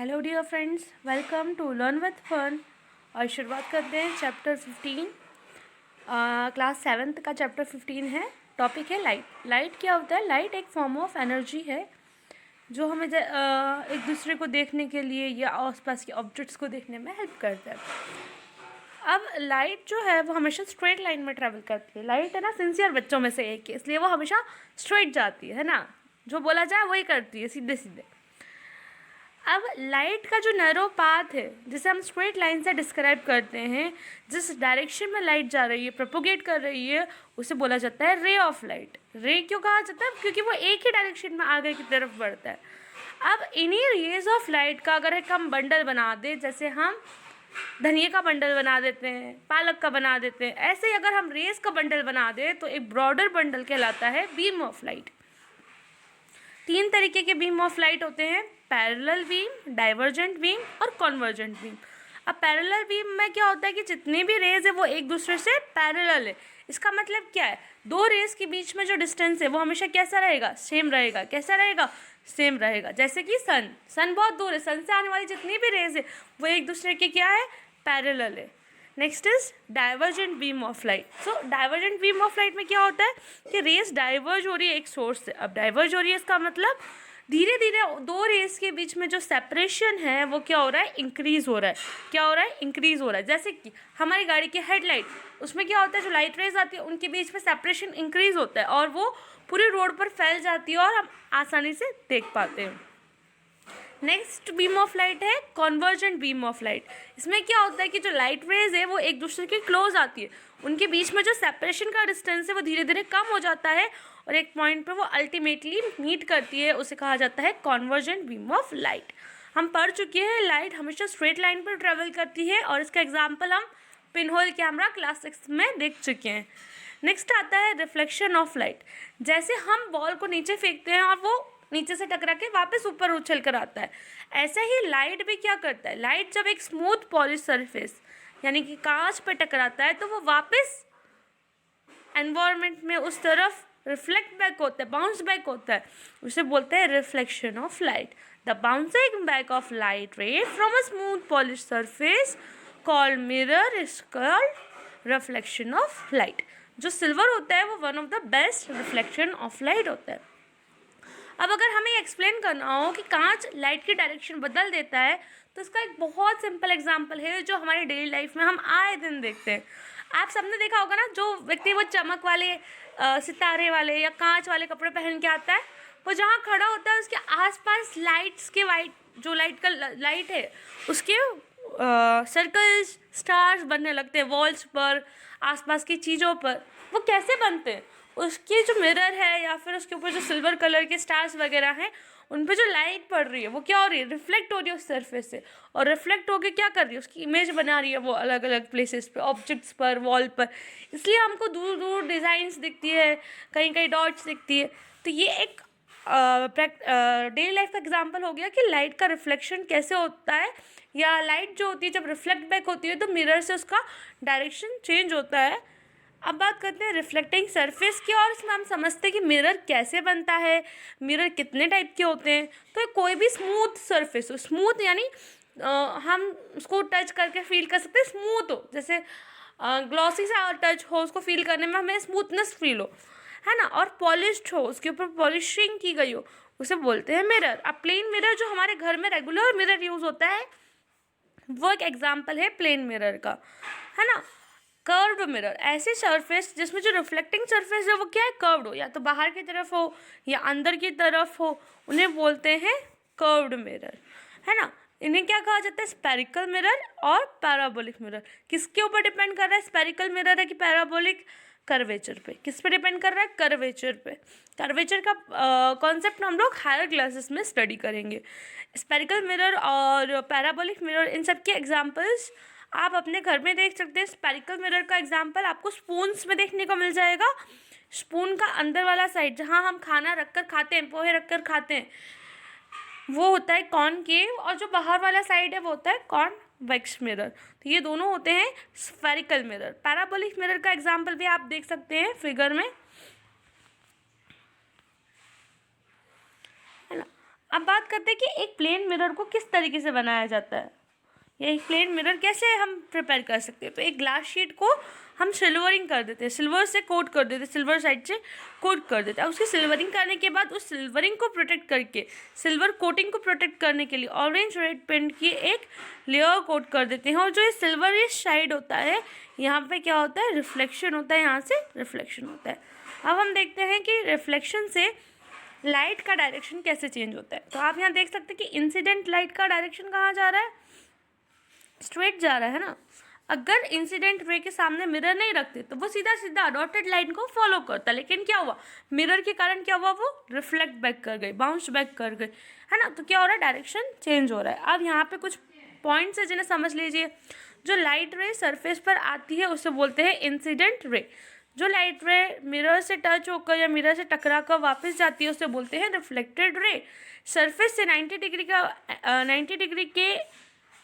Hello dear friends, welcome to learn with fun. और शुरुआत करते हैं चैप्टर 15। क्लास 7th का चैप्टर 15 है। टॉपिक है लाइट। लाइट क्या होता है? लाइट एक फॉर्म ऑफ एनर्जी है जो हमें एक दूसरे को देखने के लिए या आसपास के ऑब्जेक्ट्स को देखने में हेल्प करता है। अब लाइट जो है वो हमेशा स्ट्रेट लाइन में ट्रैवल करती है। लाइट है ना, सिंसियर बच्चों में से एक है, इसलिए वो हमेशा स्ट्रेट जाती है ना, जो बोला जाए वही करती है, सीधे सीधे। अब लाइट का जो नैरो पाथ है, जिसे हम स्ट्रेट लाइन से डिस्क्राइब करते हैं, जिस डायरेक्शन में लाइट जा रही है, प्रोपोगेट कर रही है, उसे बोला जाता है रे ऑफ लाइट। रे क्यों कहा जाता है? क्योंकि वो एक ही डायरेक्शन में आगे की तरफ बढ़ता है। अब इन्हीं रेज ऑफ लाइट का अगर एक हम बंडल बना दें, जैसे हम धनिया का बंडल बना देते हैं, पालक का बना देते हैं, ऐसे ही अगर हम रेस का बंडल बना दें तो एक ब्रॉडर बंडल कहलाता है बीम ऑफ लाइट। 3 तरीके के बीम ऑफ लाइट होते हैं: पैरेलल बीम, डाइवर्जेंट बीम और कॉन्वर्जेंट बीम। अब पैरेलल बीम में क्या होता है कि जितनी भी रेज है वो एक दूसरे से पैरेलल है। इसका मतलब क्या है? दो रेज के बीच में जो डिस्टेंस है वो हमेशा कैसा रहेगा? सेम रहेगा। कैसा रहेगा? सेम रहेगा। जैसे कि सन बहुत दूर है, सन से आने वाली जितनी भी रेज है वो एक दूसरे के क्या है? पैरेलल है। Next is divergent beam of light. So divergent beam of light में क्या होता है कि रेस डाइवर्ज हो रही है एक सोर्स से। अब डाइवर्ज हो रही है, इसका मतलब धीरे धीरे दो रेस के बीच में जो सेपरेशन है वो क्या हो रहा है? इंक्रीज हो रहा है। क्या हो रहा है? इंक्रीज हो रहा है। जैसे कि हमारी गाड़ी की हेडलाइट, उसमें क्या होता है, जो लाइट रेज आती है उनके बीच में सेपरेशन इंक्रीज होता है और वो पूरी रोड पर फैल जाती है और हम आसानी से देख पाते हैं। नेक्स्ट बीम ऑफ लाइट है कॉन्वर्जेंट बीम ऑफ लाइट। इसमें क्या होता है कि जो लाइट रेज है वो एक दूसरे के क्लोज आती है, उनके बीच में जो सेपरेशन का डिस्टेंस है वो धीरे धीरे कम हो जाता है और एक पॉइंट पे वो अल्टीमेटली मीट करती है, उसे कहा जाता है कॉन्वर्जेंट बीम ऑफ लाइट। हम पढ़ चुके हैं लाइट हमेशा स्ट्रेट लाइन पर ट्रेवल करती है और इसका एग्जाम्पल हम पिनहोल कैमरा क्लास 6 में देख चुके हैं। नेक्स्ट आता है रिफ्लेक्शन ऑफ लाइट। जैसे हम बॉल को नीचे फेंकते हैं और वो नीचे से टकरा के वापस ऊपर उछल कर आता है, ऐसे ही लाइट भी क्या करता है? लाइट जब एक स्मूथ पॉलिश सरफेस यानी कि कांच पर टकराता है तो वो वापस एनवायरनमेंट में उस तरफ रिफ्लेक्ट बैक होता है, बाउंस बैक होता है। उसे बोलते हैं reflection of light. The bouncing back of light रे from a smooth polish surface called mirror is called reflection of light. जो सिल्वर होता है वो one of the best reflection of light होता है। अब अगर हमें एक्सप्लेन करना हो कि कांच लाइट की डायरेक्शन बदल देता है तो इसका एक बहुत सिंपल एग्जांपल है जो हमारी डेली लाइफ में हम आए दिन देखते हैं। आप सबने देखा होगा ना, जो व्यक्ति वो चमक वाले सितारे वाले या कांच वाले कपड़े पहन के आता है, वो जहाँ खड़ा होता है उसके आसपास लाइट्स के जो लाइट का लाइट है उसके सर्कल्स, स्टार्स बनने लगते हैं वॉल्स पर, आसपास की चीज़ों पर। वो कैसे बनते हैं? उसके जो मिरर है या फिर उसके ऊपर जो सिल्वर कलर के स्टार्स वगैरह हैं उन पर जो लाइट पड़ रही है वो क्या हो रही है? रिफ्लेक्ट हो रही है उस सरफेस से, और रिफ्लेक्ट होकर क्या कर रही है? उसकी इमेज बना रही है वो अलग अलग प्लेसेस पे, ऑब्जेक्ट्स पर, वॉल पर। इसलिए हमको दूर दूर डिज़ाइंस दिखती है, कहीं कहीं डॉट्स दिखती है। तो ये एक डेली लाइफ का एग्जाम्पल हो गया कि लाइट का रिफ्लेक्शन कैसे होता है, या लाइट जो होती है जब रिफ्लेक्ट बैक होती है तो मिरर से उसका डायरेक्शन चेंज होता है। अब बात करते हैं रिफ्लेक्टिंग सरफेस की, और इसमें हम समझते हैं कि मिरर कैसे बनता है, मिरर कितने टाइप के होते हैं। तो कोई भी स्मूथ सरफेस हो, स्मूथ यानी हम उसको टच करके फील कर सकते हैं, स्मूथ हो, जैसे ग्लॉसी सा टच हो, उसको फील करने में हमें स्मूथनेस फील हो, है ना, और पॉलिश्ड हो, उसके ऊपर पॉलिशिंग की गई हो, उसे बोलते हैं मिरर। अब प्लेन मिरर जो हमारे घर में रेगुलर मिरर यूज़ होता है वो एक एग्जाम्पल है प्लेन मिरर का, है ना। कर्व्ड मिरर, ऐसी सरफेस जिसमें जो रिफ्लेक्टिंग सरफेस है वो क्या है? कर्व्ड हो, या तो बाहर की तरफ हो या अंदर की तरफ हो, उन्हें बोलते हैं कर्व्ड मिरर, है ना। इन्हें क्या कहा जाता है? स्पेरिकल मिरर और पैराबोलिक मिरर। किसके ऊपर डिपेंड कर रहा है? स्पेरिकल मिरर है कि पैराबोलिक? कर्वेचर पे। किस पे डिपेंड कर रहा है? कर्वेचर पे। कर्वेचर का कॉन्सेप्ट हम लोग हायर क्लासेस में स्टडी करेंगे। स्पेरिकल मिरर और पैराबोलिक मिरर, इन सब के एग्जांपल्स आप अपने घर में देख सकते हैं। स्पेरिकल मिरर का एग्जांपल आपको स्पून्स में देखने को मिल जाएगा। स्पून का अंदर वाला साइड जहाँ हम खाना रखकर खाते हैं, पोहे रखकर खाते हैं, वो होता है कॉनकेव, और जो बाहर वाला साइड है वो होता है कॉन्वेक्स मिरर। तो ये दोनों होते हैं स्फेरिकल मिरर। पैराबोलिक मिरर का एग्जांपल भी आप देख सकते हैं फिगर में, है ना। अब बात करते हैं कि एक प्लेन मिरर को किस तरीके से बनाया जाता है, या एक प्लेन मिरर कैसे हम प्रिपेयर कर सकते हैं। तो एक ग्लास शीट को हम सिल्वरिंग कर देते हैं, सिल्वर से कोट कर देते हैं, सिल्वर साइड से कोट कर देते हैं। उसकी सिल्वरिंग करने के बाद उस सिल्वरिंग को प्रोटेक्ट करके, सिल्वर कोटिंग को प्रोटेक्ट करने के लिए ऑरेंज रेड पेंट की एक लेयर कोट कर देते हैं। और जो ये सिल्वरिश साइड होता है, यहाँ पे क्या होता है, रिफ्लेक्शन होता है, यहाँ से रिफ्लेक्शन होता है। अब हम देखते हैं कि रिफ्लेक्शन से लाइट का डायरेक्शन कैसे चेंज होता है। तो आप यहाँ देख सकते हैं कि इंसिडेंट लाइट का डायरेक्शन कहाँ जा रहा है, स्ट्रेट जा रहा है ना। अगर इंसिडेंट रे के सामने मिरर नहीं रखते तो वो सीधा सीधा डॉटेड लाइन को फॉलो करता, लेकिन क्या हुआ, मिरर के कारण क्या हुआ, वो रिफ्लेक्ट बैक कर गई, बाउंस बैक कर गई, है ना। तो क्या हो रहा है, डायरेक्शन चेंज हो रहा है। अब यहाँ पे कुछ पॉइंट्स है जिन्हें समझ लीजिए। जो लाइट रे सरफेस पर आती है उसे बोलते हैं इंसिडेंट रे। जो लाइट रे मिरर से टच होकर या मिरर से टकरा कर वापस जाती है उसे बोलते हैं रिफ्लेक्टेड रे। सरफेस से 90 डिग्री के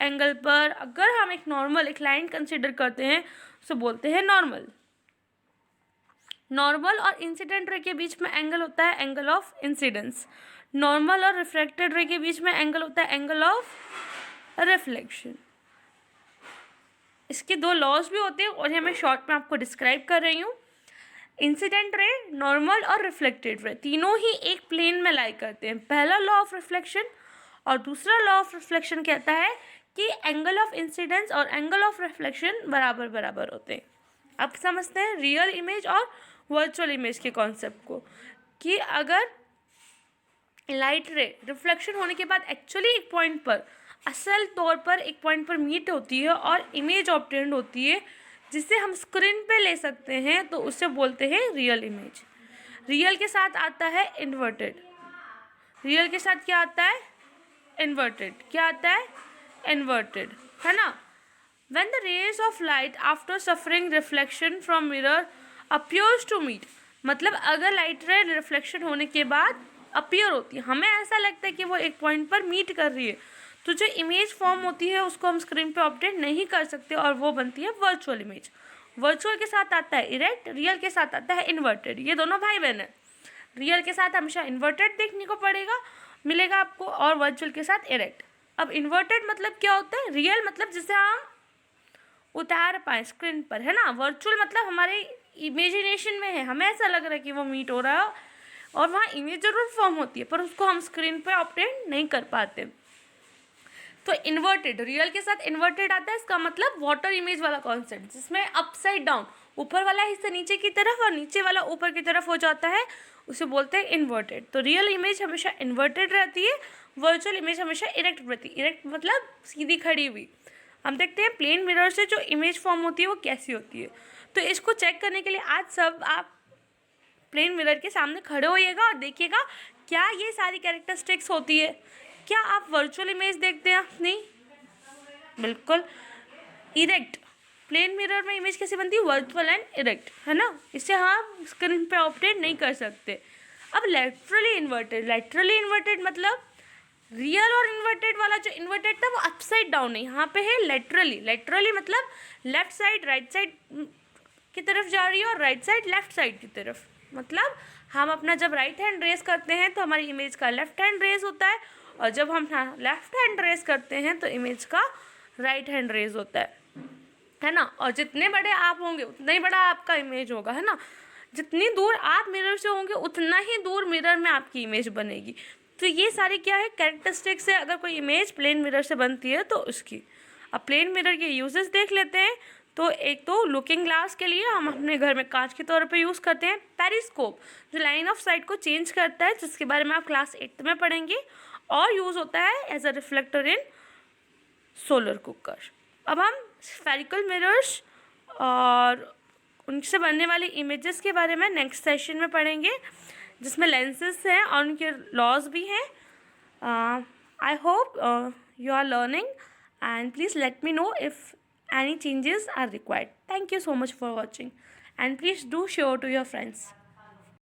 एंगल पर अगर हम एक नॉर्मल एक लाइन कंसिडर करते हैं उसे बोलते हैं नॉर्मल। नॉर्मल और इंसिडेंट रे के बीच में एंगल होता है एंगल ऑफ इंसिडेंस। नॉर्मल और रिफ्लेक्टेड रे के बीच में एंगल होता है एंगल ऑफ रिफ्लेक्शन। इसके दो लॉज भी होते हैं और ये मैं शॉर्ट में आपको डिस्क्राइब कर रही हूँ। इंसिडेंट रे, नॉर्मल और रिफ्लेक्टेड रे तीनों ही एक प्लेन में लाई करते हैं। पहला लॉ ऑफ रिफ्लेक्शन और दूसरा लॉ ऑफ रिफ्लेक्शन कहता है कि एंगल ऑफ इंसिडेंस और एंगल ऑफ रिफ्लेक्शन बराबर बराबर होते हैं। अब समझते हैं रियल इमेज और वर्चुअल इमेज के कॉन्सेप्ट को, कि अगर लाइट रे रिफ्लेक्शन होने के बाद एक्चुअली एक पॉइंट पर, असल तौर पर एक पॉइंट पर मीट होती है और इमेज ऑब्टेन्ड होती है जिसे हम स्क्रीन पे ले सकते हैं, तो उसे बोलते हैं रियल इमेज। रियल के साथ आता है इन्वर्टेड। रियल के साथ क्या आता है, इन्वर्टेड। क्या आता है, इन्वर्टेड, है ना। When the rays of light after suffering reflection from mirror appears to meet, मतलब अगर लाइट रे रिफ्लेक्शन होने के बाद अपीयर होती है, हमें ऐसा लगता है कि वो एक पॉइंट पर मीट कर रही है, तो जो इमेज फॉर्म होती है उसको हम स्क्रीन पे ऑब्टेन नहीं कर सकते और वो बनती है वर्चुअल इमेज। वर्चुअल के साथ आता है इरेक्ट, रियल के साथ आता है इन्वर्टेड। ये दोनों भाई बहन है। रियल के साथ हमेशा इन्वर्टेड देखने को मिलेगा आपको, और वर्चुअल के साथ इरेक्ट। अब इन्वर्टेड मतलब क्या होता है, रियल मतलब जिसे हम उतार पाए स्क्रीन पर, है ना। वर्चुअल मतलब हमारे इमेजिनेशन में है, हमें ऐसा लग रहा है कि वो मीट हो रहा है और वहाँ इमेज जरूर फॉर्म होती है पर उसको हम स्क्रीन पे ऑब्टेन नहीं कर पाते। तो इन्वर्टेड, रियल के साथ इन्वर्टेड आता है, इसका मतलब वाटर इमेज वाला कॉन्सेप्ट, जिसमें अपसाइड डाउन, ऊपर वाला हिस्सा नीचे की तरफ और नीचे वाला ऊपर की तरफ हो जाता है, उसे बोलते हैं इन्वर्टेड। तो रियल इमेज हमेशा इन्वर्टेड रहती है, वर्चुअल इमेज हमेशा इरेक्ट रहती है। इरेक्ट मतलब सीधी खड़ी हुई। हम देखते हैं प्लेन मिरर से जो इमेज फॉर्म होती है वो कैसी होती है। तो इसको चेक करने के लिए आज सब आप प्लेन मिरर के सामने खड़े होइएगा और देखिएगा क्या ये सारी कैरेक्टरिस्टिक्स होती है। क्या आप वर्चुअल इमेज देखते हैं अपनी, बिल्कुल इरेक्ट। प्लेन मिरर में इमेज कैसे बनती है, वर्चुअल एंड इरेक्ट, है ना। इसे हम स्क्रीन पे ऑब्टेन नहीं कर सकते। अब लेटरली इन्वर्टेड मतलब रियल और इन्वर्टेड वाला, जो इन्वर्टेड था वो अपसाइड डाउन है, यहाँ पे है लेटरली मतलब लेफ्ट साइड राइट साइड की तरफ जा रही है और राइट साइड लेफ्ट साइड की तरफ। मतलब हम अपना जब राइट हैंड रेस करते हैं तो हमारी इमेज का लेफ्ट हैंड रेस होता है, और जब हम लेफ्ट हैंड रेस करते हैं तो इमेज का राइट हैंड रेस होता है ना। और जितने बड़े आप होंगे उतना ही बड़ा आपका इमेज होगा, है ना। जितनी दूर आप मिरर से होंगे उतना ही दूर मिरर में आपकी इमेज बनेगी। तो ये सारी क्या है, कैरेक्टरिस्टिक्स है अगर कोई इमेज प्लेन मिरर से बनती है तो उसकी। अब प्लेन मिरर के यूजेस देख लेते हैं। तो एक तो लुकिंग ग्लास के लिए हम अपने घर में कांच के तौर पे यूज़ करते हैं। पेरिस्कोप जो लाइन ऑफ साइट को चेंज करता है, जिसके बारे में आप क्लास 8 में पढ़ेंगे, और यूज़ होता है as a reflector in solar cooker. अब हम स्फेरिकल मिरर्स और उनसे बनने वाली इमेजेस के बारे में नेक्स्ट सेशन में पढ़ेंगे, जिसमें लेंसेज हैं और उनके लॉज भी हैं। I hope you are learning, and please let me know if any changes are required. Thank you so much for watching, and please do share to your friends.